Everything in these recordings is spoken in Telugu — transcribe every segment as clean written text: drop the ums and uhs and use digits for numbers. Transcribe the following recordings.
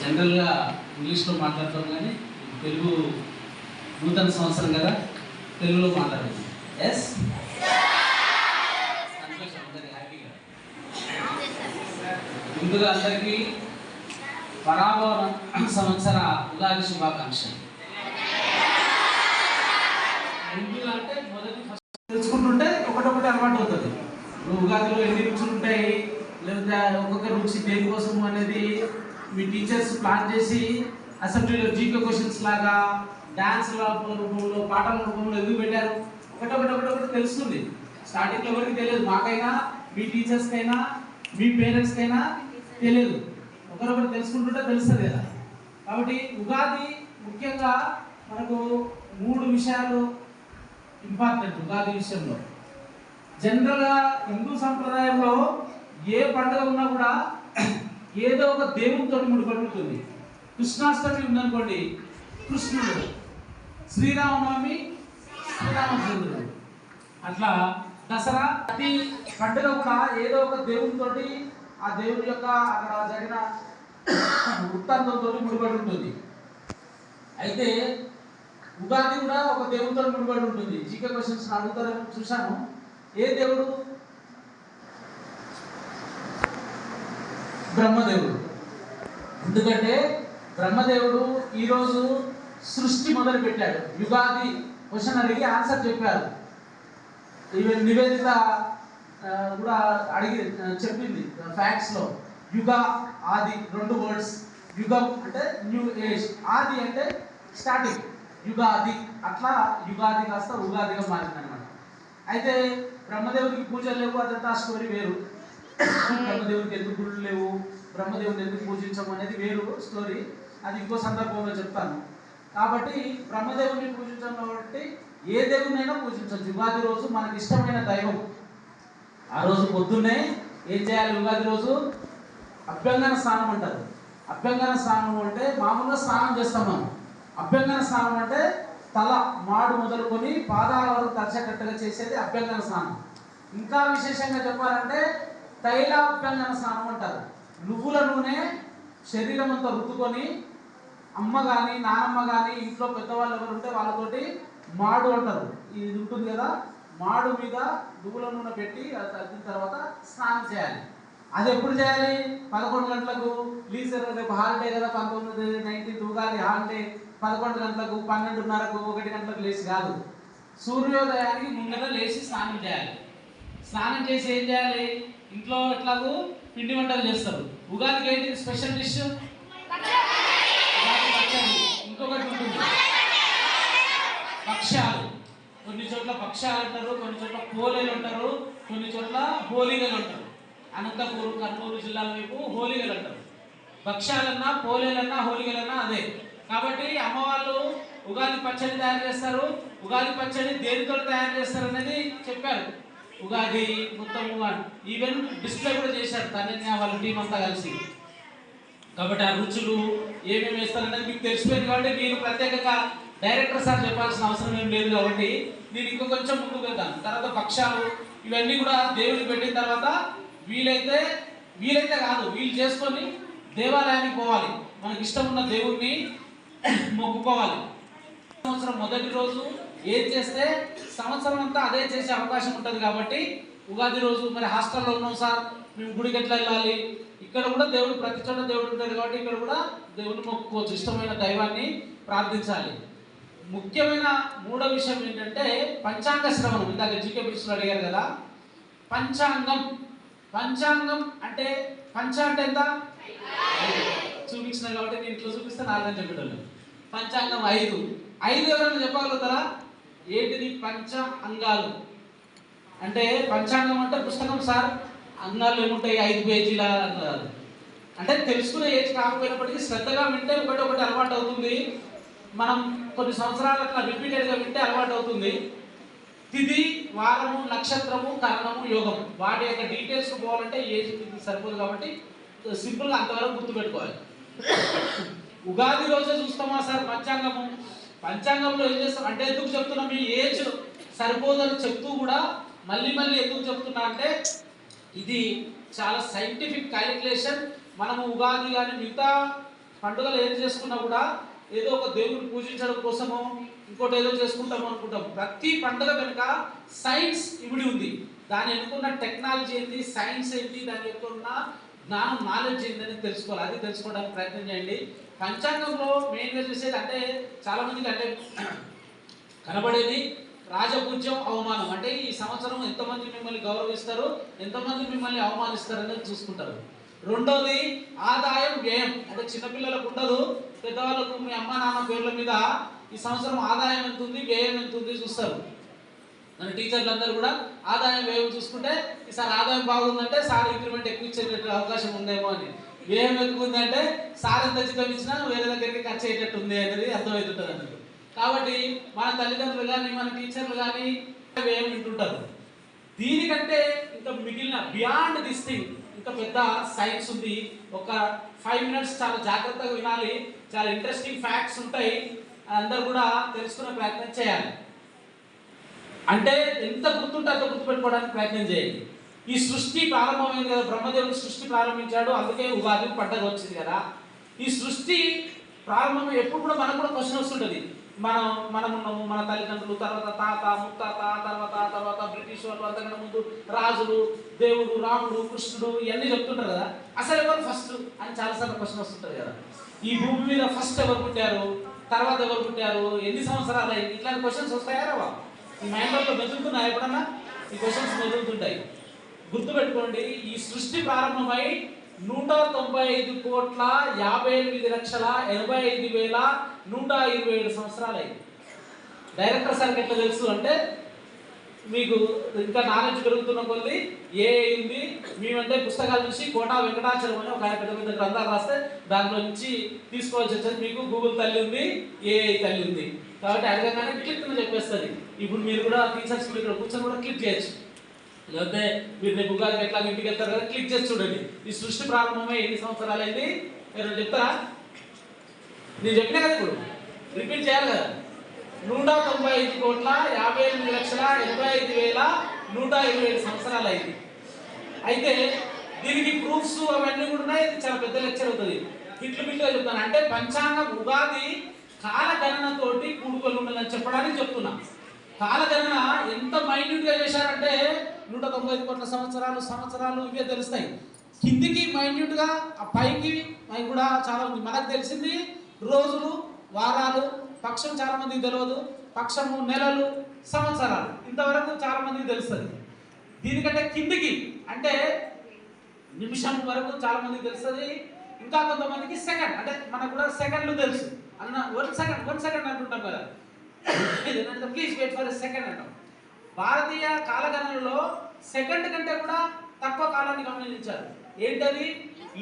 జనరల్గా ఇంగ్లీష్లో మాట్లాడతాం కానీ తెలుగు నూతన సంవత్సరం కదా, తెలుగులో మాట్లాడదు. ఎస్ హ్యాపీగా. ముందుగా అందరికీ పరాభవ సంవత్సర ఉగాది శుభాకాంక్షలు. ముందుగా అంటే మొదటి ఫస్ట్ తెలుసుకుంటుంటే ఒకటొకటి అలవాటు అవుతుంది. ఇప్పుడు ఉగాదిలో ఎన్ని రుచులు ఉంటాయి, లేదా ఒక్కొక్క రుచి దేనికోసం అనేది మీ టీచర్స్ ప్లాన్ చేసి అసెంబ్లీలో జీకే క్వశ్చన్స్ లాగా డ్యాన్స్ల రూపంలో పాటల రూపంలో ఎందుకు పెట్టారు, ఒకటొకటి తెలుస్తుంది. స్టార్టింగ్లో ఎవరికి తెలియదు, మాకైనా మీ టీచర్స్కైనా మీ పేరెంట్స్కైనా తెలియదు. ఒకరొకరు తెలుసుకుంటుంటే తెలుస్తుంది కదా. కాబట్టి ఉగాది ముఖ్యంగా మనకు 3 విషయాలు ఇంపార్టెంట్. ఉగాది విషయంలో జనరల్గా హిందూ సంప్రదాయంలో ఏ పండుగ ఉన్నా కూడా ఏదో ఒక దేవునితో ముడిపడి ఉంటుంది. కృష్ణాష్టమి ఉందనుకోండి, కృష్ణుడు. శ్రీరామనవమి శ్రీరామచంద్రుడు. అట్లా దసరా, ప్రతి పండుగ కూడా ఏదో ఒక దేవునితోటి, ఆ దేవుని యొక్క అక్కడ జరిగిన వృత్తాంతంతో ముడిపడి ఉంటుంది. అయితే ఉగాది కూడా ఒక దేవునితో ముడిపడి ఉంటుంది. జీకే క్వశ్చన్స్ అడుగుతారని చూశాను. ఏ దేవుడు? బ్రహ్మదేవుడు. ఎందుకంటే బ్రహ్మదేవుడు ఈరోజు సృష్టి మొదలు పెట్టాడు. యుగాది క్వశ్చన్ అడిగి ఆన్సర్ చెప్పారు. ఈవెన్ నివేదిత కూడా అడిగి చెప్పింది ఫ్యాక్ట్స్లో. యుగ ఆది 2 వర్డ్స్. యుగం అంటే న్యూ ఏజ్, ఆది అంటే స్టార్టింగ్, యుగాది. అట్లా యుగాది కాస్త ఉగాదిగా మారింది అనమాట. అయితే బ్రహ్మదేవుడికి పూజలు లేవు, అదంతా స్టోరీ వేరు. బ్రహ్మదేవుడికి ఎందుకు గుళ్ళు లేవు, బ్రహ్మదేవుడిని ఎందుకు పూజించము అనేది వేరు స్టోరీ. అది ఇంకో సందర్భంలో చెప్తాను. కాబట్టి బ్రహ్మదేవుడిని పూజించడం కాబట్టి ఏ దేవుడినైనా పూజించవచ్చు. ఉగాది రోజు మనకి ఇష్టమైన దైవం. ఆ రోజు పొద్దున్నే ఏం చేయాలి? ఉగాది రోజు అభ్యంగన స్నానం అంటారు. అభ్యంగన స్నానం అంటే మామూలుగా స్నానం చేస్తాం మనం. అభ్యంగన స్నానం అంటే తల మాడు మొదలుకొని పాదాల వరకు తడిచేటట్టుగా చేసేది అభ్యంగన స్నానం. ఇంకా విశేషంగా చెప్పాలంటే తైలాభ్యంగన స్నానం అంటారు. నువ్వుల నూనె శరీరం అంతా రుద్దుకొని, అమ్మ కానీ నానమ్మ కానీ ఇంట్లో పెద్దవాళ్ళు ఎవరు ఉంటే వాళ్ళతోటి మాడు అంటారు. ఇది ఉంటుంది కదా, మాడు మీద నువ్వుల నూనె పెట్టి అది తగ్గిన తర్వాత స్నానం చేయాలి. అది ఎప్పుడు చేయాలి? 11 గంటలకు. ప్లీజ్ రేపు హాలిడే కదా, 19 ఉగాది హాలిడే. 11 గంటలకు, 12:30కు, 1 గంటలకు లేచి కాదు, సూర్యోదయానికి ముందర లేచి స్నానం చేయాలి. స్నానం చేసి ఏం చేయాలి? ఇంట్లో ఎట్లాగూ పిండి వంటలు చేస్తారు. ఉగాదికి ఏంటి స్పెషల్ డిష్? ఇంకొకటి ఉంటుంది, పక్షాలు. కొన్ని చోట్ల పక్షాలు అంటారు, కొన్ని చోట్ల పోలేలు అంటారు, కొన్ని చోట్ల హోలీగలు అంటారు. అనంతపూర్, కర్నూలు జిల్లాల వైపు హోలీగలు అంటారు. భక్ష్యాలన్నా పోలేలన్నా హోలీగలన్నా అదే. కాబట్టి అమ్మవాళ్ళు ఉగాది పచ్చడి తయారు చేస్తారు. ఉగాది పచ్చడి దేనితో తయారు చేస్తారు అనేది చెప్పారు. ఉగాది మొత్తం ఈవెన్ డిస్ప్లే కూడా చేశారు తనన్య వాళ్ళ టీం అంతా కలిసి. కాబట్టి ఆ రుచులు ఏమేమి వేస్తారనేది మీకు తెలిసిపోయింది. కాబట్టి మీరు ప్రత్యేకంగా డైరెక్టర్ సార్ చెప్పాల్సిన అవసరం ఏం లేదు. కాబట్టి నేను ఇంకో కొంచెం ముందుకు వెళ్తాను. తర్వాత పక్షాలు ఇవన్నీ కూడా దేవుడికి పెట్టిన తర్వాత వీలైతే కాదు, వీలు చేసుకొని దేవాలయానికి పోవాలి. మనకి ఇష్టం ఉన్న దేవుడిని మొక్కుకోవాలి. సంవత్సరం మొదటి రోజు ఏం చేస్తే సంవత్సరం అంతా అదే చేసే అవకాశం ఉంటుంది. కాబట్టి ఉగాది రోజు మరి హాస్టల్లో ఉన్నాం సార్, మేము గుడికి ఎట్లా వెళ్ళాలి? ఇక్కడ కూడా దేవుడు, ప్రతి చోట దేవుడు ఉంటాడు కాబట్టి ఇక్కడ కూడా దేవుడిని మొక్కుకోవచ్చు, ఇష్టమైన దైవాన్ని ప్రార్థించాలి. ముఖ్యమైన 3వ విషయం ఏంటంటే పంచాంగ శ్రవణం. ఇందాక జీకే పిలుచులు అడిగారు కదా, పంచాంగం. పంచాంగం అంటే పంచ అంటే ఎంత చూపించిన కాబట్టి నేను ఇట్లా చూపిస్తే 4 అని చెప్పేటోళ్ళు. పంచాంగం 5 ఎవరైనా చెప్పగలుగుతారా? ఏంటిది పంచ అంగాలు అంటే? పంచాంగం అంటే పుస్తకం సార్, అంగాలు ఏముంటాయి 5 పేజీల అంటే తెలుసుకునే ఏజ్ కాకపోయినప్పటికీ శ్రద్ధగా వింటే ఒకటి అలవాటు అవుతుంది. మనం కొన్ని సంవత్సరాలు అట్లా రిపీటెడ్గా వింటే అలవాటు అవుతుంది. తిథి, వారము, నక్షత్రము, కరణము, యోగం, వాటి యొక్క డీటెయిల్స్ పోవాలంటే ఏజ్ సరిపోదు. కాబట్టి సింపుల్గా అంతవరకు గుర్తుపెట్టుకోవాలి. ఉగాది రోజే చూస్తామా సార్ పంచాంగము? పంచాంగంలో ఏం చేస్తాం అంటే, ఎందుకు చెప్తున్నాం? మీ ఏజ్ సరిపోదని చెప్తూ కూడా మళ్ళీ ఎందుకు చెప్తున్నా అంటే, ఇది చాలా సైంటిఫిక్ క్యాలిక్యులేషన్. మనము ఉగాది కానీ మిగతా పండుగలు ఏం చేసుకున్నా కూడా ఏదో ఒక దేవుడిని పూజించడం కోసమో ఇంకోటి ఏదో చేసుకుంటాము అనుకుంటాం. ప్రతి పండుగ వెనుక సైన్స్ ఇమిడి ఉంది. దాని వెనుకున్న టెక్నాలజీ ఏంటి, సైన్స్ ఏంటి, దాని యొక్క ఉన్న జ్ఞానం, నాలెడ్జ్ ఏంటని తెలుసుకోవాలి. అది తెలుసుకోవడానికి ప్రయత్నం చేయండి. పంచాంగంలో మెయిన్గా చూసేది అంటే చాలా మందికి అంటే కనబడేది రాజపూజ్యం, అవమానం. అంటే ఈ సంవత్సరం ఎంతమంది మిమ్మల్ని గౌరవిస్తారు, ఎంతమంది మిమ్మల్ని అవమానిస్తారు అనేది చూసుకుంటారు. రెండోది ఆదాయం, వ్యయం. అంటే చిన్నపిల్లలకు ఉండదు, పెద్దవాళ్ళకు మీ అమ్మ నాన్న పేర్ల మీద ఈ సంవత్సరం ఆదాయం ఎంత ఉంది, వ్యయం ఎంత ఉంది చూస్తారు. మన టీచర్లు అందరూ కూడా ఆదాయం వ్యయం చూసుకుంటే ఈసారి ఆదాయం బాగుందంటే సార్ ఇంక్రిమెంట్ ఎక్కువ ఇచ్చే అవకాశం ఉందేమో అని, వ్యయం ఎక్కువ ఉందంటే సార్ ఎంత జీతం ఇచ్చినా వేరే దగ్గరికి ఖర్చు అయ్యేటట్టు ఉంది అనేది అర్థమవుతుంటుంది అన్నట్టు. కాబట్టి మన తల్లిదండ్రులు కానీ మన టీచర్లు కానీ వ్యయం వింటుంటారు. దీనికంటే ఇంకా మిగిలిన బియాండ్ దిస్ థింగ్ ఇంకా పెద్ద సైన్స్ ఉంది. ఒక 5 minutes చాలా జాగ్రత్తగా వినాలి. చాలా ఇంట్రెస్టింగ్ ఫ్యాక్ట్స్ ఉంటాయి, అందరూ కూడా తెలుసుకునే ప్రయత్నం చేయాలి. అంటే ఎంత గుర్తుంటే అంత గుర్తుపెట్టుకోవడానికి ప్రయత్నం చేయండి. ఈ సృష్టి ప్రారంభమైంది కదా, బ్రహ్మదేవుడు సృష్టి ప్రారంభించాడు, అందుకే ఉగాది పండుగ వచ్చింది కదా. ఈ సృష్టి ప్రారంభం ఎప్పుడు కూడా మనకు కూడా క్వశ్చన్ వస్తుంటుంది. మనం ఉన్నాము, మన తల్లిదండ్రులు, తర్వాత తాత ముత్తాత, తర్వాత బ్రిటిష్ వాళ్ళు, అంతకన్నా ముందు రాజులు, దేవుడు, రాముడు, కృష్ణుడు ఇవన్నీ చెప్తుంటారు కదా. అసలు ఎవరు ఫస్ట్ అని చాలాసార్లు క్వశ్చన్ వస్తుంటుంది కదా. ఈ భూమి మీద ఫస్ట్ ఎవరు పుట్టారు, తర్వాత ఎవరు పుట్టారు, ఎన్ని సంవత్సరాలు అయింది, ఇట్లాంటి క్వశ్చన్స్ వస్తాయా రావా? ఈ మైండ్లో మెదులుతున్నాయి ఎప్పుడన్నా? ఈ క్వశ్చన్స్ మెదులుతుంటాయి. గుర్తుపెట్టుకోండి, ఈ సృష్టి ప్రారంభమై 195,58,85,127 సంవత్సరాలు అయింది. డైరెక్టర్ సార్కి ఎట్లా తెలుసు అంటే, మీకు ఇంకా నాలెడ్జ్ పెరుగుతున్న కొద్ది ఏ అయింది మేమంటే పుస్తకాల నుంచి కోటా వెంకటాచలం అని ఒక ఆయన పెద్ద పెద్ద గ్రంథాలు రాస్తే దాంట్లో నుంచి తీసుకోవాల్సి వచ్చేది. మీకు గూగుల్ తల్లి ఉంది, ఏఐ తల్లి ఉంది. కాబట్టి అడగగానే క్లిక్ అని చెప్పేస్తుంది. ఇప్పుడు మీరు కూడా టీచర్స్ ఇక్కడ కూర్చొని కూడా క్లిక్ చేయొచ్చు. లేకపోతే మీరు రేపు ఉగాదికి ఎట్లా ఇంటికి వెళ్తారు కదా, క్లిక్ చేసి చూడండి ఈ సృష్టి ప్రారంభమై ఎన్ని సంవత్సరాలు అయింది. మీరు చెప్తారా? నేను చెప్పినా కదా, ఇప్పుడు రిపీట్ చేయాలి కదా. 195,58,85,127 సంవత్సరాలు అయింది. అయితే దీనికి ప్రూఫ్స్ అవన్నీ కూడా ఉన్నాయి. ఇది చాలా పెద్ద లెక్చర్ అవుతుంది. బిట్లుగా చెప్తాను. అంటే పంచాంగం ఉగాది కాలగణనతోటి కూడుకొని ఉండాలని చెప్పడానికి చెప్తున్నా. కాలగణన ఎంత మైన్యూట్గా చేశారంటే 195 కోట్ల సంవత్సరాలు ఇవే తెలుస్తాయి. కిందికి మైన్యూట్గా, ఆ పైకి అవి కూడా చాలా ఉంది. మనకు తెలిసింది రోజులు, వారాలు, పక్షం చాలా మందికి తెలియదు, పక్షము, నెలలు, సంవత్సరాలు ఇంతవరకు చాలా మందికి తెలుస్తుంది. దీనికంటే కిందికి అంటే నిమిషం వరకు చాలా మందికి తెలుస్తుంది. ఇంకా కొంతమందికి సెకండ్, అంటే మనకు కూడా సెకండ్లు తెలుసు అన్న. 1 సెకండ్ అంటుంటాం కదా, ప్లీజ్ వెయిట్ ఫర్ సెకండ్ అంటాం. భారతీయ కాలగణనలో సెకండ్ కంటే కూడా తక్కువ కాలాన్ని గమనించారు. ఏంటది?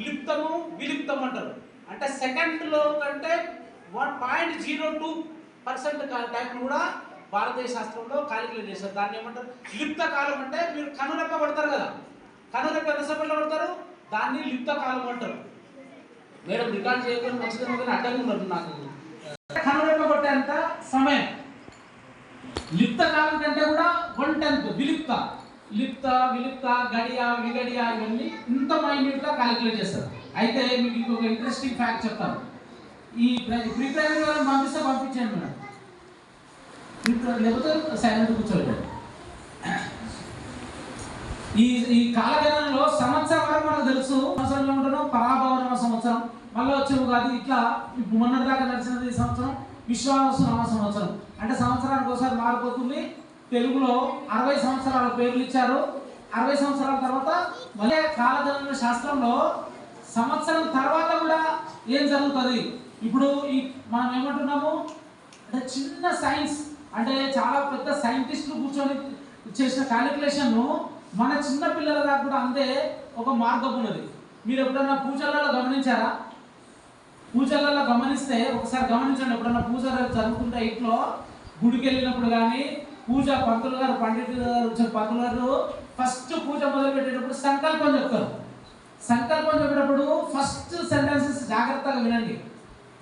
లిప్తము, విలిప్తం అంటారు. అంటే సెకండ్లో కంటే 1.02% టైంను కూడా భారతీయ శాస్త్రంలో క్యాలిక్యులేట్ చేస్తారు. దాన్ని ఏమంటారు? లిప్త కాలం. అంటే మీరు కనురెప్ప పడతారు కదా, కనురెప్ప ఎంత సెకండ్లో పడతారు, దాన్ని లిప్త కాలం అంటారు. మేడం రికార్డ్ చేయకుండా మంచిగా అడ్డంగా ఉండదు నాకు. కనురెప్ప కొట్టేంత సమయం. లిప్త కాలం కంటే కూడా 1/10 విలిప్త. లిప్త, విలిప్త, గడియ, విగడియ ఇవన్నీ ఇంత మైన్యూట్గా క్యాలిక్యులేట్ చేస్తారు. అయితే మీకు ఇంకొక ఇంట్రెస్టింగ్ ఫ్యాక్ట్ చెప్తాను. ఈ ప్రీ ప్రైమరీ వాళ్ళని పంపిస్తే పంపించండి మేడం, లేకపోతే సైలెంట్ కూర్చోలేదు. ఈ కాలగణనలో సంవత్సరం వరకు మనకు తెలుసు. సంవత్సరంలో ఉంటున్నాం పరాభవనమ సంవత్సరం, మళ్ళీ వచ్చే ఉగాది, ఇట్లా మొన్నటిదాకా నడిచినది ఈ సంవత్సరం విశ్వావసునామ సంవత్సరం. అంటే సంవత్సరానికి ఒకసారి మారిపోతుంది. తెలుగులో 60 సంవత్సరాల పేర్లు ఇచ్చారు. 60 సంవత్సరాల తర్వాత మళ్ళీ కాలగణన శాస్త్రంలో సంవత్సరం తర్వాత కూడా ఏం జరుగుతుంది. ఇప్పుడు ఈ మనం ఏమంటున్నాము అంటే చిన్న సైన్స్, అంటే చాలా పెద్ద సైంటిస్టులు కూర్చొని చేసిన క్యాలిక్యులేషన్ను మన చిన్న పిల్లల దాకా కూడా అంతే ఒక మార్గం ఉన్నది. మీరు ఎప్పుడన్నా పూజలలో గమనించారా? పూజలలో గమనిస్తే ఒకసారి గమనించండి. ఎప్పుడన్నా పూజ జరుగుతుంటే ఇంట్లో గుడికి వెళ్ళినప్పుడు కానీ పూజ పంతులు గారు ఫస్ట్ పూజ మొదలు పెట్టేటప్పుడు సంకల్పం చెప్తారు. సంకల్పం చెప్పేటప్పుడు ఫస్ట్ సెంటెన్సెస్ జాగ్రత్తగా వినండి.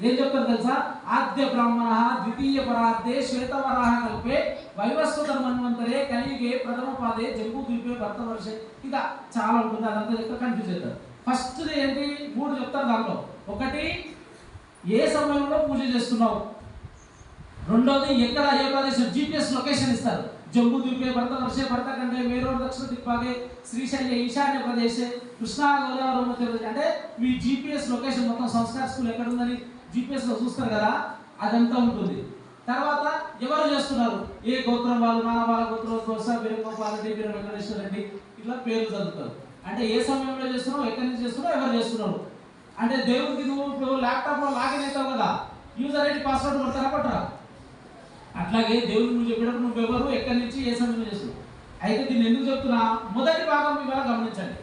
ఏం చెప్తారు తెలుసా? ఆద్య బ్రాహ్మణ ద్వితీయ పరార్థే శ్వేతవరాహ కల్పే వైవస్వత మన్వంతరే కలియుగే ప్రథమ పాదే జంబూ ద్వీపే భర్త వర్షే. ఇంకా చాలా ఉంటుంది, అదంతా చెప్తే కన్ఫ్యూజ్ అవుతారు. ఫస్ట్ ఏంటి? 3 చెప్తారు దాంట్లో. ఒకటి, ఏ సమయంలో పూజ చేస్తున్నావు. రెండోది, ఎక్కడ ఏ ప్రదేశం, జీపీఎస్ లొకేషన్ ఇస్తారు. జంబూ ద్వీపే భర్త వర్షే భరతఖండే మేరోర్ దక్షిణ దిక్పాగే శ్రీశైల ఈశాన్య ప్రదేశే కృష్ణా గోదావరి మధ్య. అంటే మీ జీపీఎస్ లొకేషన్ మొత్తం సంస్కార స్కూల్ ఎక్కడ ఉందని జీపీఎస్ లో చూస్తారు కదా, అదంతా ఉంటుంది. తర్వాత ఎవరు చేస్తున్నారు, ఏ గోత్రం వాళ్ళు, నానబాల గోత్రం, దోస వీరగోపాలరెడ్డి, వీర వెంకటేశ్వర రెడ్డి, ఇట్లా పేర్లు చదువుతారు. అంటే ఏ సమయంలో చేస్తున్నావు, ఎక్కడి నుంచి చేస్తున్నావు, ఎవరు చేస్తున్నారు. అంటే దేవుడికి నువ్వు ఇప్పుడు ల్యాప్టాప్లో లాగిన్ అవుతావు కదా, యూజర్ ఐడి పాస్వర్డ్ కొడతారా పట్టరా? అట్లాగే దేవుడికి నువ్వు చెప్పినప్పుడు నువ్వు ఎవరు, ఎక్కడి నుంచి, ఏ సమయంలో చేస్తున్నావు. అయితే దీన్ని ఎందుకు చెప్తున్నా, మొదటి భాగం ఇవాళ గమనించండి.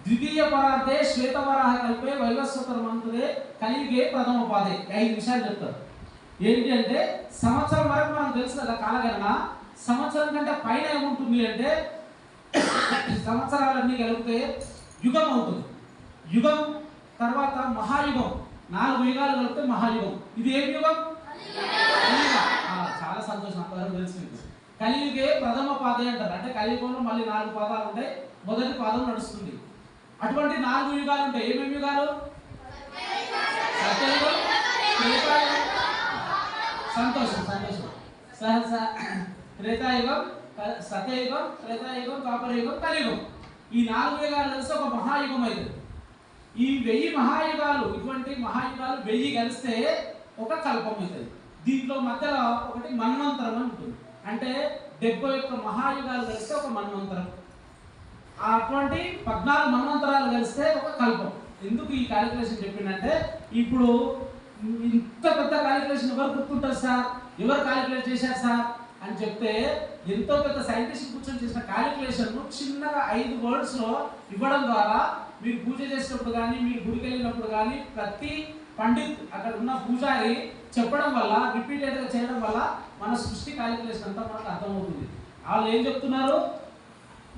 ద్వితీయ పరార్థే శ్వేతవరాహ కల్పే వైవస్వత మంత్రే కలియుగే ప్రథమ పాదే. 5 విషయాలు చెప్తారు. ఏంటి అంటే, సంవత్సరం వరకు మనం తెలుసు కదా కాలగణన. సంవత్సరం కంటే పైన ఏముంటుంది అంటే, సంవత్సరాలన్నీ కలిపితే యుగం అవుతుంది. యుగం తర్వాత మహాయుగం, 4 యుగాలు కలిపితే మహాయుగం. ఇది ఏం యుగం? చాలా సంతోషం, అంతవరకు తెలిసింది. కలియుగే ప్రథమ పాదే అంటారు. అంటే కలియుగంలో మళ్ళీ 4 పాదాలు ఉంటాయి, మొదటి పాదం నడుస్తుంది. అటువంటి 4 యుగాలు ఉంటాయి. ఏమేమి యుగాలు? సత్యయుగం, త్రేతాయుగం, సంతోషం సంతోషం సహస త్రేతాయుగం, సత్యయుగం, త్రేతాయుగం, ద్వాపరయుగం, కలియుగం. ఈ 4 యుగాలు కలిసి ఒక మహాయుగం అవుతుంది. ఈ 1000 మహాయుగాలు, ఇటువంటి మహాయుగాలు 1000 కలిస్తే ఒక కల్పం అవుతుంది. దీంట్లో మధ్యలో ఒకటి మన్వంతరం అని ఉంటుంది. అంటే 71 మహాయుగాలు కలిస్తే ఒక మన్వంతరం. అటువంటి 14 మన్వంతరాలు కలిస్తే ఒక కల్పం. ఎందుకు ఈ క్యాలిక్యులేషన్ చెప్పిందంటే, ఇప్పుడు ఇంత పెద్ద క్యాలిక్యులేషన్ ఎవరు గుర్తుంటారు సార్, ఎవరు క్యాలిక్యులేట్ చేశారు సార్ అని చెప్తే, ఎంతో పెద్ద సైంటిస్ట్ కూర్చొని చేసిన క్యాలిక్యులేషన్ చిన్నగా 5 వర్డ్స్లో ఇవ్వడం ద్వారా మీరు పూజ చేసినప్పుడు కానీ, మీరు గుడికి వెళ్ళినప్పుడు కానీ, ప్రతి పండిత్ అక్కడ ఉన్న పూజారి చెప్పడం వల్ల, రిపీటెడ్గా చేయడం వల్ల మన సృష్టి క్యాలిక్యులేషన్ అంతా మనకు అర్థమవుతుంది. వాళ్ళు ఏం చెప్తున్నారు,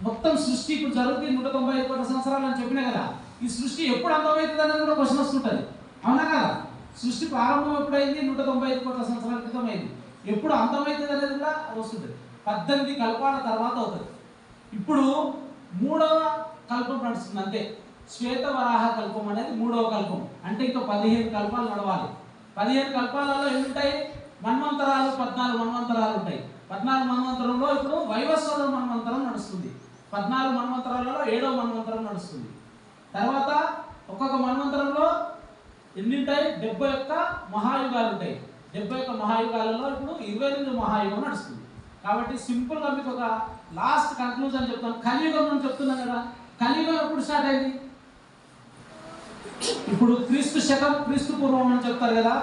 మొత్తం సృష్టి ఇప్పుడు జరుగుతుంది 195 కోట్ల సంవత్సరాలు అని చెప్పినా కదా, ఈ సృష్టి ఎప్పుడు అంతమవుతుంది అనేది కూడా క్వశ్చన్ వస్తుంటుంది. అవునా కదా? సృష్టి ప్రారంభం ఎప్పుడైంది? 195 కోట్ల సంవత్సరాల క్రితం అయింది. ఎప్పుడు అంతమవుతుంది అనేది కూడా వస్తుంది. 18 కల్పాల తర్వాత అవుతుంది. ఇప్పుడు 3వ కల్పం నడుస్తుంది అంతే. శ్వేతవరాహ కల్పం అనేది 3వ కల్పం. అంటే ఇంకా 15 కల్పాలు నడవాలి. 15 కల్పాలలో ఎన్ని ఉంటాయి? మన్వంతరాలు 14 మన్వంతరాలు ఉంటాయి. 14 మన్వంతరంలో ఇప్పుడు వైవస్వత మన్వంతరం నడుస్తుంది. 14 మన్వంతరాలలో 7వ మన్వంతరం నడుస్తుంది. తర్వాత ఒక్కొక్క మన్వంతరంలో ఎన్ని ఉంటాయి? 71 మహాయుగాలు ఉంటాయి. 71 మహాయుగాలలో ఇప్పుడు 28 మహాయుగం నడుస్తుంది. కాబట్టి సింపుల్గా మీకు ఒక లాస్ట్ కన్క్లూజన్ చెప్తాను. కలియుగం అని చెప్తున్నాను కదా, కలియుగం ఎప్పుడు స్టార్ట్ అయింది? ఇప్పుడు క్రీస్తు శకం, క్రీస్తు పూర్వం అని చెప్తారు కదా.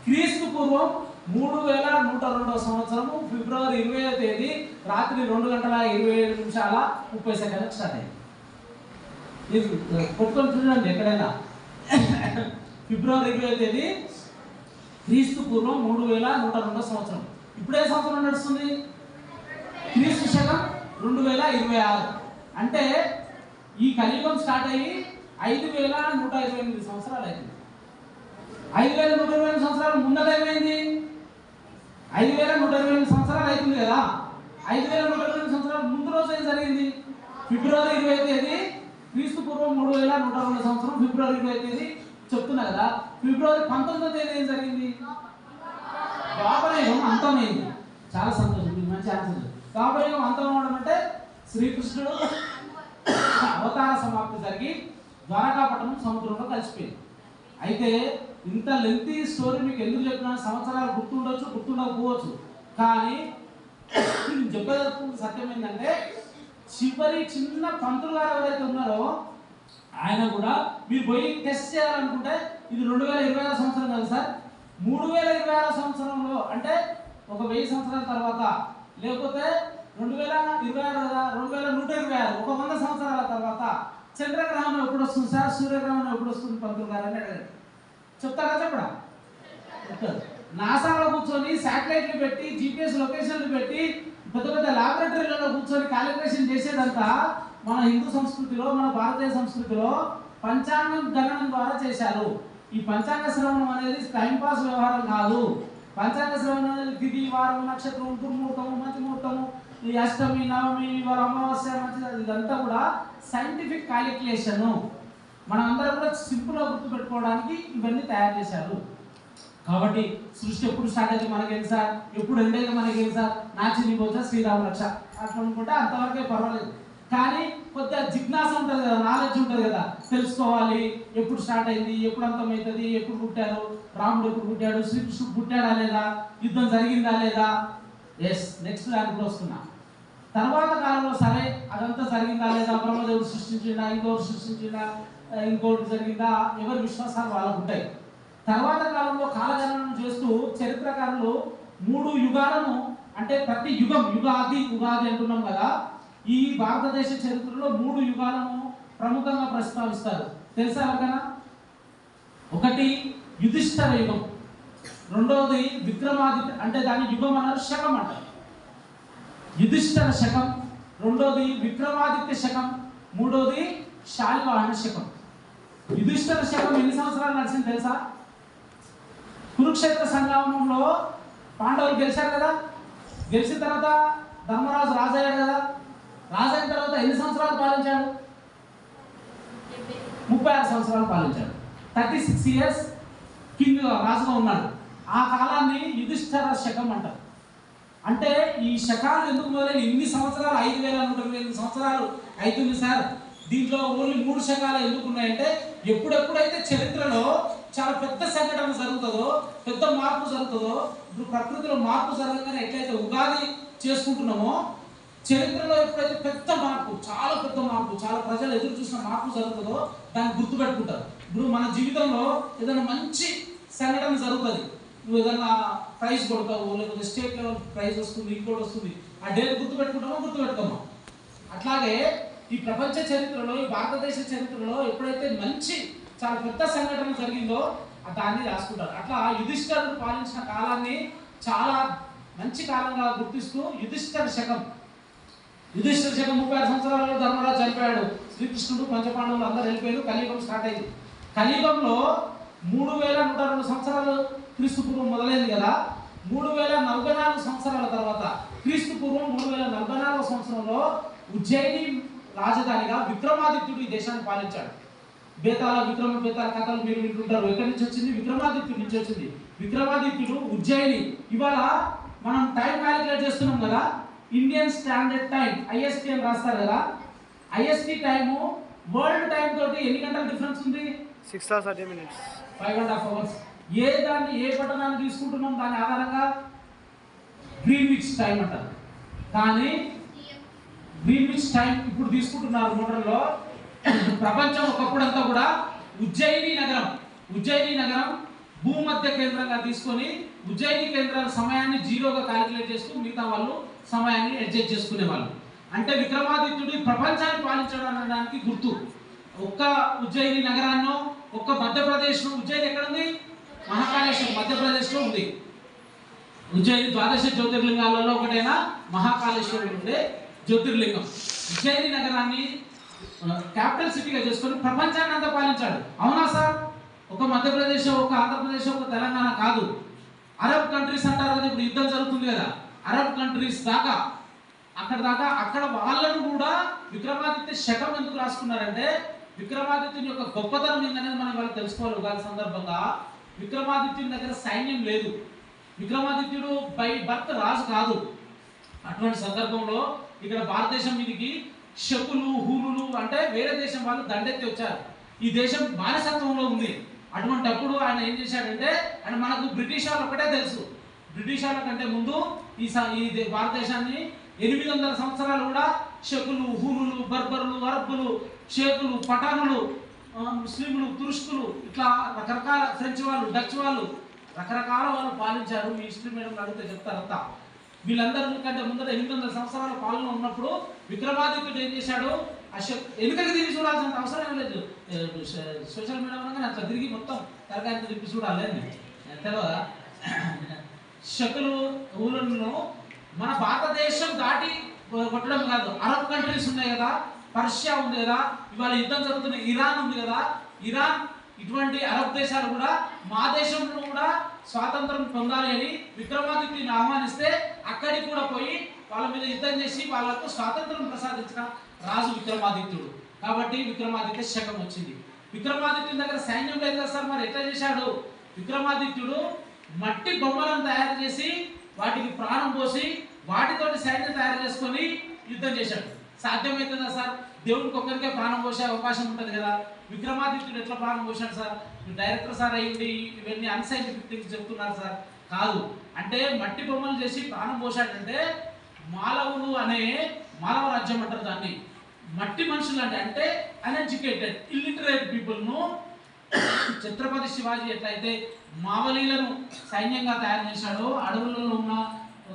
క్రీస్తు పూర్వం 3102వ సంవత్సరము ఫిబ్రవరి 20వ తేదీ రాత్రి 2:27:30 స్టార్ట్ అయింది. ఇది కొట్టుకొని చూడండి ఎక్కడైనా. ఫిబ్రవరి 20వ తేదీ క్రీస్తు పూర్వం 3102వ సంవత్సరం. ఇప్పుడే సంవత్సరం నడుస్తుంది? క్రీస్తు శకం 2026. అంటే ఈ కలియుగం స్టార్ట్ అయ్యి 5128 సంవత్సరాలు అయింది. 5128 సంవత్సరాలు ముందట ఏమైంది? 5128 సంవత్సరాలు అవుతుంది కదా. 5128 సంవత్సరాలు ముందు రోజు ఏం జరిగింది? ఫిబ్రవరి 20వ తేదీ క్రీస్తు పూర్వం 3102 సంవత్సరం ఫిబ్రవరి 20వ తేదీ చెప్తున్నా కదా. ఫిబ్రవరి 19వ తేదీ ఏం జరిగింది? ద్వాపరయుగం అంతమైంది. చాలా సంతోషం, మీకు మంచి ఆన్సర్. ద్వాపరయుగం అంతం అవడం అంటే శ్రీకృష్ణుడు అవతార సమాప్తి జరిగి ద్వారకాపట్టణం సముద్రంలో కలిసిపోయింది. అయితే ఇంత లెంతీ స్టోరీ మీకు ఎందుకు చెప్పినా, సంవత్సరాలు గుర్తుండొచ్చు, గుర్తుండకపోవచ్చు. కానీ చెప్పదలుచుకున్న సత్యం ఏంటంటే, చివరి చిన్న పంతులు గారు ఎవరైతే ఉన్నారో ఆయన కూడా మీరు పోయి టెస్ట్ చేయాలనుకుంటే, ఇది 2026 సంవత్సరం కదా సార్, 3026 సంవత్సరంలో అంటే ఒక 1000 సంవత్సరాల తర్వాత, లేకపోతే 2126 ఒక 100 సంవత్సరాల తర్వాత చంద్రగ్రహణం ఎప్పుడు వస్తుంది సార్, సూర్యగ్రహణం ఎప్పుడు వస్తుంది పంతులు గారు అని అడిగారు. చెప్తారా? చెప్పడా? చెప్తారు. నాసాలో కూర్చొని శాటిలైట్లు పెట్టి, జీపీఎస్ లొకేషన్లు పెట్టి, పెద్ద పెద్ద ల్యాబొరేటరీలలో కూర్చొని క్యాలిక్యులేషన్ చేసేదంతా మన హిందూ సంస్కృతిలో, మన భారతీయ సంస్కృతిలో పంచాంగం గణనం ద్వారా చేశారు. ఈ ఈ పంచాంగ శ్రవణం అనేది టైంపాస్ వ్యవహారం కాదు. పంచాంగ శ్రవణం అనేది తిథి, వారం, నక్షత్రం, దుర్ముహూర్తము, మంచి ముహూర్తము, ఈ అష్టమి, నవమి, ఇవాళ అమావాస్య, మంచి, ఇదంతా కూడా సైంటిఫిక్ క్యాలిక్యులేషను. మనం అందరం కూడా సింపుల్గా గుర్తుపెట్టుకోవడానికి ఇవన్నీ తయారు చేశారు. కాబట్టి సృష్టి ఎప్పుడు స్టార్ట్ అయితే మనకేం సార్, ఎప్పుడు ఎండ్ అయితే మనకేం సార్, నా చిన్ని పోచా శ్రీరామ రక్ష అట్లా అనుకుంటే అంతవరకే పర్వాలేదు. కానీ కొద్దిగా జిజ్ఞాస ఉంటుంది కదా, నాలెడ్జ్ ఉంటుంది కదా, తెలుసుకోవాలి ఎప్పుడు స్టార్ట్ అయింది, ఎప్పుడు అంతమవుతుంది, ఎప్పుడు పుట్టారు, రాముడు ఎప్పుడు పుట్టాడు, శ్రీకృష్ణుడు పుట్టాడా లేదా, యుద్ధం జరిగిందా లేదా. ఎస్, నెక్స్ట్ దానికి వస్తున్నా. తర్వాత కాలంలో సరే అదంతా జరిగిందా లేదా, బ్రహ్మదేవుడు సృష్టించిందా, ఇంకోటి సృష్టించిందా, ఇంకోటి జరిగిందా, ఎవరి విశ్వాసాలు వాళ్ళకు ఉంటాయి. తర్వాత కాలంలో కాలగణనం చేస్తూ చరిత్రకారులు 3 యుగాలను, అంటే ప్రతి యుగం, యుగాది ఉగాది అంటున్నాం కదా, ఈ భారతదేశ చరిత్రలో 3 యుగాలను ప్రముఖంగా ప్రస్తావిస్తారు. తెలుసా ఎవరికైనా? ఒకటి యుధిష్ఠిర యుగం, రెండవది విక్రమాదిత్య, అంటే దాని యుగం అన్నారు, శకం అంటారు. యుధిష్ఠిర శకం, రెండోది విక్రమాదిత్య శకం, మూడోది శాలివాహన శకం. యుధిష్ఠిర శకం ఎన్ని సంవత్సరాలు నడిచింది తెలుసా? కురుక్షేత్ర సంగ్రామంలో పాండవులు గెలిచారు కదా, గెలిచిన తర్వాత ధర్మరాజు రాజయ్యాడు కదా, రాజైన తర్వాత ఎన్ని సంవత్సరాలు పాలించాడు? 36 సంవత్సరాలు పాలించాడు. 36 ఇయర్స్ కింగ్ రాజుగా ఉన్నాడు. ఆ కాలాన్ని యుధిష్ఠిర శకం అంటారు. అంటే ఈ శకాలు ఎందుకు మొదలైన ఇన్ని సంవత్సరాలు, 5128 సంవత్సరాలు అవుతుంది సార్, దీంట్లో ఓన్లీ 3 శకాలు ఎందుకు ఉన్నాయంటే, ఎప్పుడెప్పుడైతే చరిత్రలో చాలా పెద్ద సంఘటన జరుగుతుందో, పెద్ద మార్పు జరుగుతుందో, ఇప్పుడు ప్రకృతిలో మార్పు జరగగానే ఎట్లయితే ఉగాది చేసుకుంటున్నామో, చరిత్రలో ఎప్పుడైతే పెద్ద మార్పు, చాలా పెద్ద మార్పు, చాలా ప్రజలు ఎదురు చూసిన మార్పు జరుగుతుందో దాన్ని గుర్తుపెట్టుకుంటారు. ఇప్పుడు మన జీవితంలో ఏదైనా మంచి సంఘటన జరుగుతుంది, నువ్వు ఏదైనా ప్రైజ్ కొడతావు, లేకపోతే స్టేట్ లెవెల్ ప్రైజ్ వస్తుంది, ఇంకోటి వస్తుంది, ఆ డేట్ గుర్తుపెట్టుకుంటామో గుర్తుపెట్టుకోమా. అట్లాగే ఈ ప్రపంచ చరిత్రలో, ఈ భారతదేశ చరిత్రలో ఎప్పుడైతే మంచి చాలా పెద్ద సంఘటన జరిగిందో దాన్ని రాసుకుంటారు. అట్లా యుధిష్ఠిరుడు పాలించిన కాలాన్ని చాలా మంచి కాలంగా గుర్తిస్తూ యుధిష్ఠిర శకం, యుధిష్ఠిర శకం 36 సంవత్సరాలలో ధర్మరాజు చనిపోయాడు, శ్రీకృష్ణుడు పంచపాండవులు అందరూ వెళ్ళిపోయారు, కలియుగం స్టార్ట్ అయింది. కలియుగంలో 3102 సంవత్సరాలు క్రీస్తు పూర్వం మొదలైంది కదా, 3044 సంవత్సరాల తర్వాత క్రీస్తు పూర్వం 3044 సంవత్సరంలో ఉజ్జయిని రాజధానిగా విక్రమాదిత్యుడు ఈ దేశాన్ని పాలించాడు. బేతాళ బేతాళ కథలు మీరు వింటుంటారు. ఎక్కడి నుంచి వచ్చింది? విక్రమాదిత్యుడి నుంచి వచ్చింది. విక్రమాదిత్యుడు ఉజ్జయిని. ఇవాళ మనం టైం క్యాలిక్యులేట్ చేస్తున్నాం కదా, ఇండియన్ స్టాండర్డ్ టైం IST అని రాస్తారు కదా, IST టైము వరల్డ్ టైం తోటి ఎన్ని గంటల డిఫరెన్స్ ఉంది? 6 hours 30 minutes, 5.5 hours. ఏ పట్టణాన్ని తీసుకుంటున్నాం దాని ఆధారంగా గ్రీన్విచ్ టైం అంటారు. కానీ గ్రీన్విచ్ టైం ఇప్పుడు తీసుకుంటున్నారు మోడల్లో. ప్రపంచం ఒకప్పుడంతా కూడా ఉజ్జయిని నగరం భూమధ్య కేంద్రంగా తీసుకొని ఉజ్జయిని కేంద్రాల సమయాన్ని జీరోగా క్యాలిక్యులేట్ చేస్తూ మిగతా వాళ్ళు సమయాన్ని అడ్జస్ట్ చేసుకునే వాళ్ళు. అంటే విక్రమాదిత్యుడు ప్రపంచాన్ని పాలించడం అనడానికి గుర్తు. ఒక్క ఉజ్జయిని నగరాన్ని, ఒక్క మధ్యప్రదేశ్లో, ఉజ్జయిని ఎక్కడ ఉంది? మహాకాళేశ్వరం మధ్యప్రదేశ్లో ఉంది. ఉజ్జయిని 12 జ్యోతిర్లింగాలలో ఒకటైనా మహాకాళేశ్వరుడు ఉండే జ్యోతిర్లింగం. ఉజ్జయిని నగరాన్ని క్యాపిటల్ సిటీగా చేసుకొని ప్రపంచాన్ని అంతా పాలించాడు. అవునా సార్? ఒక మధ్యప్రదేశ్, ఒక ఆంధ్రప్రదేశ్, ఒక తెలంగాణ కాదు, అరబ్ కంట్రీస్ అంటారు కదా, ఇప్పుడు యుద్ధం జరుగుతుంది కదా, అరబ్ కంట్రీస్ దాకా, అక్కడ వాళ్ళను కూడా విక్రమాదిత్య శకం ఎందుకు రాసుకున్నారంటే, విక్రమాదిత్యుని యొక్క గొప్పతనం ఏంటనేది మనం వాళ్ళు తెలుసుకోవాలి. ఉగాది సందర్భంగా విక్రమాదిత్యుని దగ్గర సైన్యం లేదు, విక్రమాదిత్యుడు బై బర్త్ రాజు కాదు. అటువంటి సందర్భంలో ఇక్కడ భారతదేశం మీదకి శకులు, హూనులు అంటే వేరే దేశం వాళ్ళు దండెత్తి వచ్చారు. ఈ దేశం బానిసత్వంలో ఉంది. అటువంటి అప్పుడు ఆయన ఏం చేశాడంటే, ఆయన మనకు బ్రిటిష్ వాళ్ళు ఒకటే తెలుసు, బ్రిటిష్ వాళ్ళ కంటే ముందు ఈ భారతదేశాన్ని 800 సంవత్సరాలు కూడా శకులు, హూనులు, బర్బరులు, అరబ్బులు, షేకులు, పఠానులు, ముస్లింలు, తురుష్కులు, ఇట్లా రకరకాల ఫ్రెంచ్ వాళ్ళు, డచ్ వాళ్ళు, రకరకాల వాళ్ళు పాలించారు. మీ హిస్టరీ మేడం అడిగితే చెప్తారంతా. వీళ్ళందరి కంటే ముందర 800 సంవత్సరాల పాలన ఉన్నప్పుడు విక్రమాదిత్యుడు ఏం చేశాడు? వెనుకకి తిరిగి చూడాల్సినంత అవసరం ఏం లేదు. సోషల్ మీడియా అనగానే అట్లా తిరిగి మొత్తం తరగతి తిప్పి చూడాలి తెలియదా? శకులు, ఊలను మన భారతదేశం దాటి కొట్టడం కాదు, అరబ్ కంట్రీస్ ఉన్నాయి కదా, పర్షియా ఉంది కదా, ఇవాళ యుద్ధం జరుగుతున్న ఇరాన్ ఉంది కదా, ఇరాన్ ఇటువంటి అరబ్ దేశాలు కూడా మా దేశంలో కూడా స్వాతంత్రం పొందాలి అని విక్రమాదిత్యుని ఆహ్వానిస్తే అక్కడికి కూడా పోయి వాళ్ళ మీద యుద్ధం చేసి వాళ్ళకు స్వాతంత్రం ప్రసాదించిన రాజు విక్రమాదిత్యుడు. కాబట్టి విక్రమాదిత్య శకం వచ్చింది. విక్రమాదిత్యుని దగ్గర సైన్యం లేదు కదా సార్, మరి ఎట్లా చేశాడు? విక్రమాదిత్యుడు మట్టి బొమ్మలను తయారు చేసి వాటికి ప్రాణం పోసి వాటితోటి సైన్యం తయారు చేసుకొని యుద్ధం చేశాడు. సాధ్యమవుతుందా సార్? దేవుడికి ఒక్కరికే ప్రాణం పోసే అవకాశం ఉంటుంది కదా. విక్రమాదిత్యుడు ఎట్లా ప్రాణం పోశాడు సార్? డైరెక్టర్ సార్ అయ్యింది ఇవన్నీ అన్సైంటిఫిక్ థింగ్స్ చెప్తున్నారు సార్. కాదు, అంటే మట్టి బొమ్మలు చేసి ప్రాణం పోశాడంటే మాలవులు అనే మాలవ రాజ్యం అంటారు దాన్ని. మట్టి మనుషులు అంటే అన్ఎడ్యుకేటెడ్ ఇల్లిటరేట్ పీపుల్ను ఛత్రపతి శివాజీ ఎట్లయితే మావలీలను సైన్యంగా తయారు చేశాడో, అడవులలో ఉన్న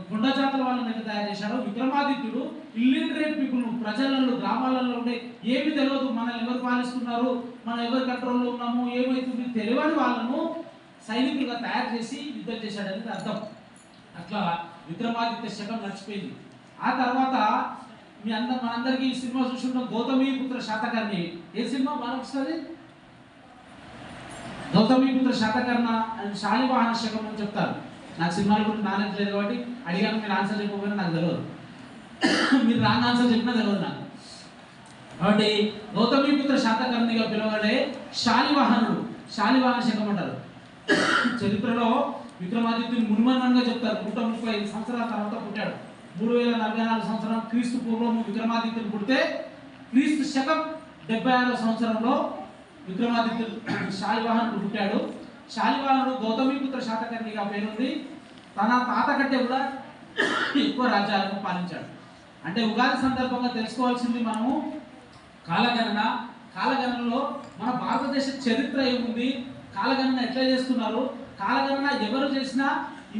గుండ జాతుల వాళ్ళని ఎట్లా తయారు చేశాడో, విక్రమాదిత్యుడు ఇల్లిటరేట్ పీపుల్ను ప్రజలలో గ్రామాలలో ఉండే ఏమి తెలియదు, మనల్ని ఎవరు పాలిస్తున్నారు, మనం ఎవరి కంట్రోల్లో ఉన్నాము, ఏమైతుంది తెలియని వాళ్ళను సైనికులుగా తయారు చేసి యుద్ధం చేశాడని అర్థం. అట్లా విక్రమాదిత్య శకం నడిచిపోయింది. ఆ తర్వాత మనందరికీ ఈ సినిమా చూసుకుంటాం, గౌతమీపుత్ర శాతకర్ణి. ఏ సినిమా మనకు వస్తుంది? గౌతమీపుత్ర శాతకర్ణ అండ్ శాలివాహన శకం అని చెప్తారు. నాకు సినిమాల గురించి నాలెడ్జ్ లేదు కాబట్టి అడిగాను, మీరు ఆన్సర్ చెప్పకపోయినా నాకు తెలియదు, మీరు రాంగ్ ఆన్సర్ చెప్పినా తెలియదు నాకు. కాబట్టి గౌతమీపుత్ర శాతకర్ణిగా పిలువబడే శాలివాహనుడు, శాలివాహన శకం అంటారు. చరిత్రలో విక్రమాదిత్యుని మున్మన్నంగా చెప్తారు. 135 సంవత్సరాల తర్వాత పుట్టాడు. 3044 సంవత్సరం క్రీస్తు పూర్వం విక్రమాదిత్యుడు పుడితే క్రీస్తు శకం 76వ సంవత్సరంలో విక్రమాదిత్యుడు శాలివాహనుడు పుట్టాడు. శాలివాహనుడు గౌతమీపుత్ర శాతకర్ణిగా పేరుంది. తన తాత కంటే కూడా ఎక్కువ రాజ్యాలను పాలించాడు. అంటే ఉగాది సందర్భంగా తెలుసుకోవాల్సింది మనము కాలగణన. కాలగణనలో మన భారతదేశ చరిత్ర ఏముంది, కాలగణన ఎట్లా చేస్తున్నారు, కాలగణన ఎవరు చేసినా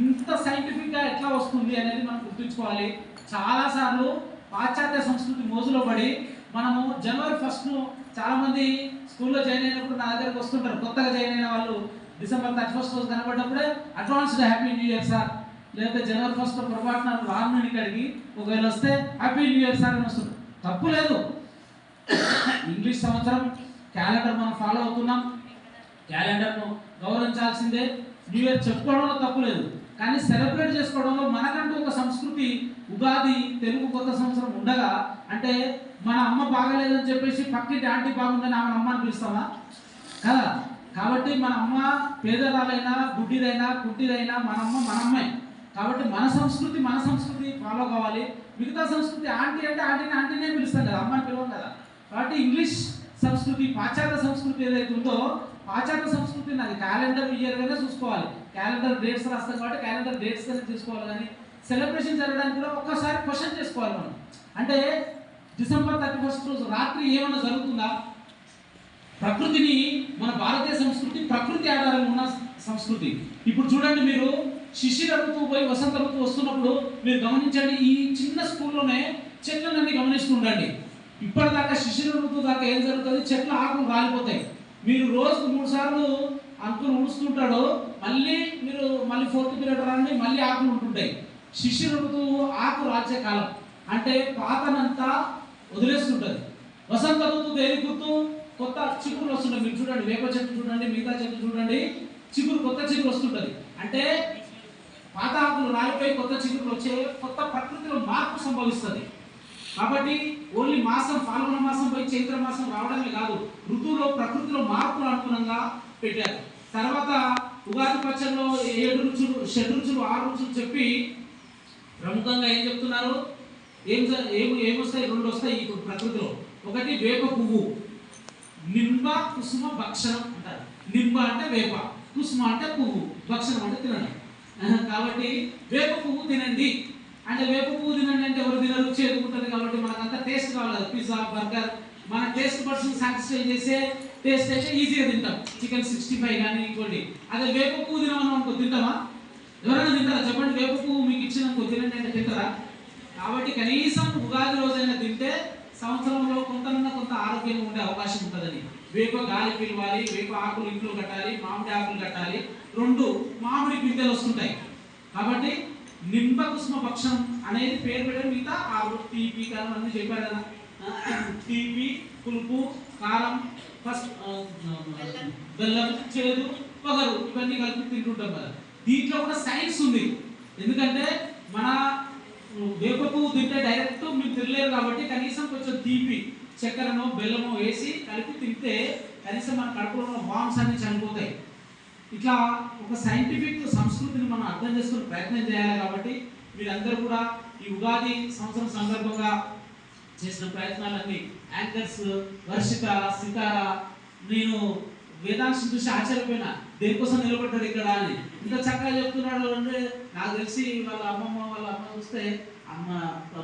ఇంత సైంటిఫిక్గా ఎట్లా వస్తుంది అనేది మనం గుర్తుంచుకోవాలి. చాలాసార్లు పాశ్చాత్య సంస్కృతి మోజులో పడి మనము జనవరి 1ను చాలామంది స్కూల్లో జాయిన్ అయినప్పుడు నా దగ్గరకు వస్తుంటారు. కొత్తగా జాయిన్ అయిన వాళ్ళు డిసెంబర్ 31 రోజు కనబడినప్పుడే advanced happy new year sir, లేకపోతే జనవరి 1 పొరపాటున రాను ఇక్కడికి ఒకవేళ వస్తే హ్యాపీ న్యూ ఇయర్ సార్ అని వస్తుంది. తప్పు లేదు, ఇంగ్లీష్ సంవత్సరం క్యాలెండర్ మనం ఫాలో అవుతున్నాం, క్యాలెండర్ను గౌరవించాల్సిందే. న్యూ ఇయర్ చెప్పుకోవడంలో తప్పు లేదు, కానీ సెలబ్రేట్ చేసుకోవడంలో మనకంటూ ఒక సంస్కృతి. ఉగాది తెలుగు కొత్త సంవత్సరం ఉండగా అంటే మన అమ్మ బాగలేదని చెప్పేసి పక్కింటి ఆంటీ బాగుందని ఆమె అమ్మ అని పిలుస్తామా కదా. కాబట్టి మన అమ్మ పేదరాలైనా గుడ్డిదైనా కుట్టిదైనా మన అమ్మ మన అమ్మాయి. కాబట్టి మన సంస్కృతి ఫాలో కావాలి. మిగతా సంస్కృతి ఆంటీ అంటే ఆంటీనే పిలుస్తాం కదా, అమ్మని పిలవం కదా. కాబట్టి ఇంగ్లీష్ సంస్కృతి, పాశ్చాత్య సంస్కృతి ఏదైతే ఉందో పాశ్చాత్య సంస్కృతిని అది క్యాలెండర్ ఇయర్గానే చూసుకోవాలి. క్యాలెండర్ డేట్స్ రాస్తాం కాబట్టి క్యాలెండర్ డేట్స్ గానే చూసుకోవాలి. కానీ సెలబ్రేషన్ జరగడానికి కూడా ఒక్కసారి క్వశ్చన్ చేసుకోవాలి మనం. అంటే డిసెంబర్ 31 రోజు రాత్రి ఏమైనా జరుగుతుందా? ప్రకృతిని, మన భారతీయ సంస్కృతి ప్రకృతి ఆధారంగా ఉన్న సంస్కృతి. ఇప్పుడు చూడండి, మీరు శిశిర ఋతువు పోయి వసంత ఋతువు వస్తున్నప్పుడు మీరు గమనించండి, ఈ చిన్న స్కూల్లోనే చెట్లన్నీ గమనిస్తూ ఉండండి. ఇప్పటిదాకా శిశిర ఋతువు దాకా ఏం జరుగుతుంది, చెట్ల ఆకులు రాలిపోతాయి. మీరు రోజుకు 3 సార్లు అంకులు ఉడుస్తుంటాడు, మళ్ళీ 4th పీరియడ్ రండి, మళ్ళీ ఆకులు ఉంటుంటాయి. శిశిర ఋతువు ఆకు రాల్చే కాలం, అంటే పాతనంతా వదిలేస్తుంటుంది. వసంత ఋతువు దేని గుర్తు? కొత్త చిగురు వస్తుంటాయి. మీరు చూడండి, వేప చెట్టు చూడండి, మిగతా చెట్టు చూడండి, కొత్త చిగురు వస్తుంటుంది. అంటే పాత ఆకులు రాలిపోయి కొత్త చిగురులు వచ్చే కొత్త ప్రకృతిలో మార్పు సంభవిస్తుంది. కాబట్టి ఓన్లీ మాసం, ఫాల్గుణ మాసం పోయి చైత్ర మాసం రావడమే కాదు, ఋతువులో ప్రకృతిలో మార్పులు అనుగుణంగా పెట్టారు. తర్వాత ఉగాది పచ్చడిలో 7 రుచులు, 6 రుచులు, 6 రుచులు చెప్పి ప్రముఖంగా ఏం చెప్తున్నారు, ఏమొస్తాయి? 2 వస్తాయి ఇప్పుడు ప్రకృతిలో. ఒకటి వేప పువ్వు, నింబ కుసుమ భక్షణం అంటారు. నింబ అంటే వేప, కుసుమ అంటే పువ్వు, భక్షణం అంటే తినడం. కాబట్టి వేప పువ్వు తినండి అంటే, వేప పువ్వు తినండి అంటే ఎవరు తినరు, చేదుకుంటుంది. కాబట్టి మనకంతా టేస్ట్ కావాలి కదా, పిజ్జా, బర్గర్, మన టేస్ట్ పర్సన్ సాటిస్ఫై చేసే టేస్ట్ అయితే ఈజీగా తింటాం. చికెన్ 65 కానీ ఇంకోటి. అదే వేప పువ్వు తినమని అనుకో తింటామా? ఎవరైనా తింటారా చెప్పండి? వేప పువ్వు మీకు ఇచ్చిననుకో తినండి అంటే తింటారా? కాబట్టి కనీసం ఉగాది రోజైనా తింటే సంవత్సరంలో కొంత ఆరోగ్యంగా ఉండే అవకాశం ఉంటుందని. వేప గాలి పిలవాలి, వేప ఆకులు ఇంట్లో కట్టాలి, మామిడి ఆకులు కట్టాలి, 2 మామిడి పిందెలు వస్తుంటాయి. కాబట్టి నింబ కుసుమ భక్షణం అనేది పేరు పెట్టడం. మిగతా ఆ తీపి కారం అన్నీ చెప్పారు కదా, తీపి, పులుపు, కారం, ఫస్ట్ బెల్లం, చేదు, వగరు ఇవన్నీ కలిపి తింటుంటాం కదా. దీంట్లో కూడా సైన్స్ ఉంది. ఎందుకంటే మన వేప పువ్వు తింటే డైరెక్ట్ మీరు తినలేరు కాబట్టి కనీసం కొంచెం తీపి చక్కెరనో బెల్లమో వేసి కలిపి తింటే కనీసం మన కడుపులో ఉన్న వామ్స్ అన్ని చనిపోతాయి. ఇట్లా ఒక సైంటిఫిక్ సంస్కృతిని మనం అర్థం చేసుకునే ప్రయత్నం చేయాలి. కాబట్టి మీరందరూ కూడా ఈ ఉగాది సంవత్సరం సందర్భంగా చేసిన ప్రయత్నాలన్నీ యాంకర్స్ వర్షిత, సితార, నేను వేదాంశం చూసి ఆశ్చర్యపోయినా దేనికోసం నిలబడ్డాడు ఇక్కడ అని. ఇంత చక్కగా చెప్తున్నాడు అంటే నాకు తెలిసి వాళ్ళ అమ్మమ్మ వాళ్ళ అమ్మ చూస్తే అమ్మ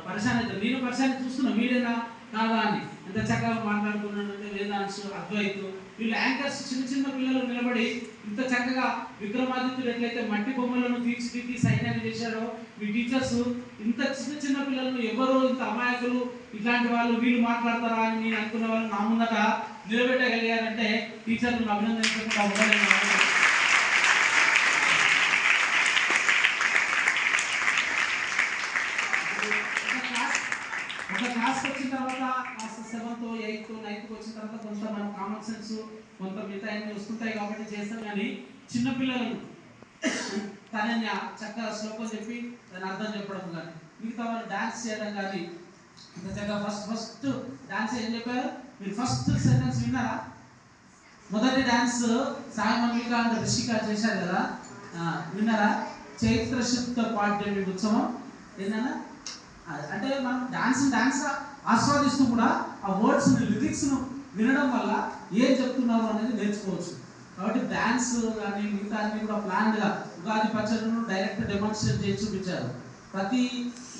పరిశాన్ అవుతారు. నేను పరిశాన్ చూస్తున్నా మీరేనా కాదా అని. ఎంత చక్కగా మాట్లాడుతున్నాడు అంటే వేదాంశ్, అద్వైత్, వీళ్ళు యాంకర్స్ చిన్న చిన్న పిల్లలు నిలబడి ఇంత చక్కగా విక్రమాదిత్యుడు ఎట్లయితే మట్టి బొమ్మలను తీర్చిదిద్ది సైన్యాన్ని చేశారో మీ టీచర్స్ ఇంత చిన్న చిన్న పిల్లలను ఎవరో ఇంత అమాయకులు ఇట్లాంటి వాళ్ళు వీళ్ళు మాట్లాడతారా అని నేను అనుకున్న వాళ్ళు నా ముందట నిలబెట్టగలిగారంటే టీచర్లను అభినందించకుండా ఉండలేను. ఒక క్లాస్కి వచ్చిన తర్వాత క్లాస్ 7th 8th 9th వచ్చిన తర్వాత కొంత మన కామన్ సెన్స్ కొంత మిగతా అన్ని వస్తుంటాయి కాబట్టి చేస్తాం. కానీ చిన్నపిల్లలను తనని చక్కగా శ్లోకం చెప్పి దాని అర్థం చెప్పడం కానీ మిగతా వాళ్ళు డాన్స్ చేయడం కానీ ఇంత చక్కగా ఫస్ట్ డాన్స్ ఏం చెప్పారు మీరు? ఫస్ట్ సెంటెన్స్ విన్నారా? మొదటి dance Sai Mallika and Rishika చేశారు కదా, విన్నారా? చైత్ర శుద్ధ పాఠ్యమి ఉత్సవం ఏంటన్నా అంటే మనం డాన్స్ ఆస్వాదిస్తూ కూడా ఆ వర్డ్స్ లిరిక్స్ వినడం వల్ల ఏం చెప్తున్నారు అనేది నేర్చుకోవచ్చు. కాబట్టి డాన్స్ కానీ మిగతా అన్ని కూడా ప్లాన్డ్గా ఉగాది పచ్చడిను డైరెక్ట్ డెమాన్స్ట్రేట్ చేసి చూపించారు. ప్రతి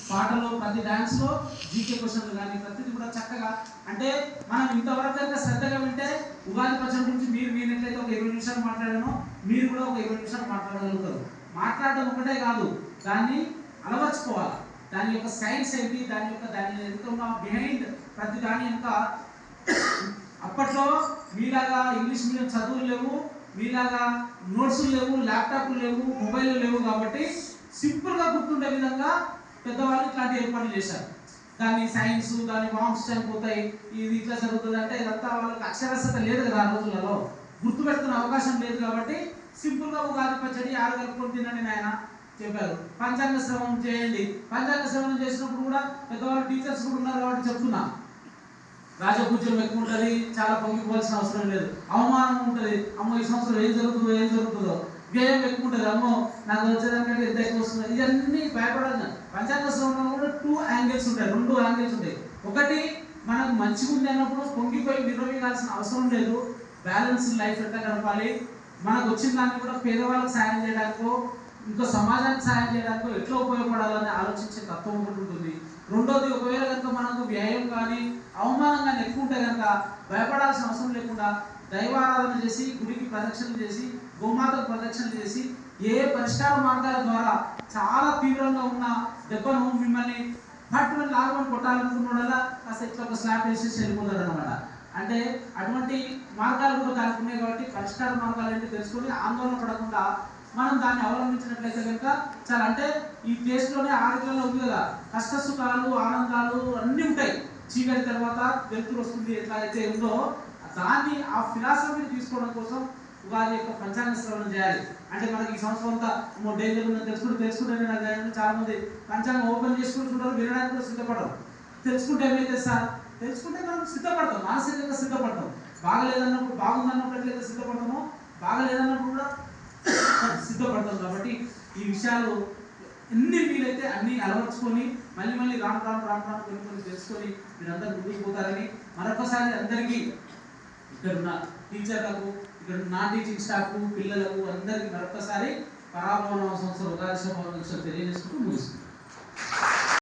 పాటలో ప్రతి డాన్స్లో జీకే క్వశ్చన్లు కానీ ప్రతిదీ కూడా చక్కగా అంటే మనం ఇంతవరకు అయితే శ్రద్ధగా వింటే ఉగాది పచ్చడి గురించి మీరు ఎట్లయితే ఒక 20 నిమిషాలు మాట్లాడానో మీరు కూడా ఒక 20 నిమిషాలు మాట్లాడగలుగుతారు. మాట్లాడడం ఒకటే కాదు, దాన్ని అలవర్చుకోవాలి. దాని యొక్క సైన్స్ ఏంటి, దాని ఎంత ఉన్న బిహైండ్ ప్రతి దాని యొక్క అప్పట్లో మీలాగా ఇంగ్లీష్ మీడియం చదువులు లేవు, మీలాగా నోట్స్లు లేవు, ల్యాప్టాప్లు లేవు, మొబైల్ లేవు. కాబట్టి సింపుల్గా గుర్తుండే విధంగా పెద్దవాళ్ళు ఇట్లాంటి ఏర్పాట్లు చేశారు. దాని సైన్స్ దాని వామ్స్ చనిపోతాయి, ఇది ఇట్లా జరుగుతుంది అంటే ఇదంతా వాళ్ళకి అక్షరాస్యత లేదు కదా ఆ రోజులలో, గుర్తుపెట్టుకునే అవకాశం లేదు. కాబట్టి సింపుల్గా ఉగాది పచ్చడి 6 కలుపుకొని తినండి నాయన చెప్పారు. పంచాంగ శ్రవణం చేయండి. పంచాంగ శ్రవణం చేసినప్పుడు కూడా పెద్దవాళ్ళు టీచర్స్ కూడా ఉన్నారు కాబట్టి చెప్తున్నా, రాజపూజ్యం ఎక్కువ ఉంటుంది, చాలా పొంగిపోవాల్సిన అవసరం లేదు. అవమానం ఉంటుంది, అమ్మో ఈ సంవత్సరం ఏం జరుగుతుందో. వ్యయం ఎక్కువ ఉంటుంది, అమ్మో నాకు వచ్చేదానికంటే ఎంత ఎక్కువ వస్తుంది. ఇవన్నీ భయపడాలి. పంచాంగ శ్రవణంలో కూడా 2 యాంగిల్స్ ఉంటాయి, 2 యాంగిల్స్ ఉంటాయి. ఒకటి మనకు మంచిగా ఉంది అన్నప్పుడు పొంగిపోయి విరవీయాల్సిన అవసరం లేదు. బ్యాలెన్స్ లైఫ్ ఎట్లా గడపాలి, మనకు వచ్చిన దాన్ని కూడా పేదవాళ్ళకి సాయం చేయడానికో ఇంకో సమాజానికి సాయం చేయడానికి ఎట్లా ఉపయోగపడాలని ఆలోచించే తత్వం ఒకటి ఉంటుంది. రెండోది, ఒకవేళ కనుక మనకు వ్యయం కానీ అవమానం కానీ ఎక్కువ ఉంటే కనుక భయపడాల్సిన అవసరం లేకుండా దైవారాధన చేసి గుడికి ప్రదక్షిణలు చేసి గోమాతకు ప్రదక్షిణలు చేసి ఏ పరిష్కార మార్గాల ద్వారా చాలా తీవ్రంగా ఉన్న దెబ్బను మిమ్మల్ని పట్టుమని లాగమని కొట్టాలనుకున్న కాస్త ఇట్లా ఒక స్లాబ్ వేసేసి వెళ్ళిపోతాడు అనమాట. అంటే అటువంటి మార్గాలు కూడా దానికి ఉన్నాయి. కాబట్టి పరిష్కార మార్గాలు ఏంటి తెలుసుకొని ఆందోళన పడకుండా మనం దాన్ని అవలంబించినట్లయితే కనుక చాలా అంటే ఈ దేశంలోనే 6 ఉంది కదా, కష్ట సుఖాలు ఆనందాలు అన్నీ ఉంటాయి. చీకటి తర్వాత వెలుతురు వస్తుంది ఎట్లా అయితే ఉందో దాన్ని ఆ ఫిలాసఫీని తీసుకోవడం కోసం ఉగాది యొక్క పంచాంగ శ్రవణం చేయాలి. అంటే మనకి ఈ సంవత్సరం అంతా డేంజర్ ఉందని తెలుసుకుంటే చాలా మంది పంచాంగం ఓపెన్ చేసుకుని చూడాలి, వినడానికి కూడా సిద్ధపడరు. తెలుసుకుంటే ఏమైతే సార్, తెలుసుకుంటే మనం సిద్ధపడతాం, మానసికంగా సిద్ధపడతాం. బాగలేదన్నప్పుడు బాగుందన్నప్పుడు ఎట్లయితే సిద్ధపడతామో బాగలేదన్నప్పుడు కూడా సిద్ధపడతాం. కాబట్టి ఈ విషయాలు ఎన్ని వీలైతే అన్ని అలవర్చుకొని మళ్ళీ రాను కొన్ని తెలుసుకొని మీరందరూ ముందుకు పోతారని మరొకసారి అందరికీ ఇక్కడున్న టీచర్లకు, ఇక్కడ నా టీచింగ్ స్టాఫ్కు, పిల్లలకు అందరికీ మరొకసారి పరాభవన సంవత్సరం ఉగాది శుభాకాంక్షలు తెలియజేసుకుంటూ ముగిస్తుంది.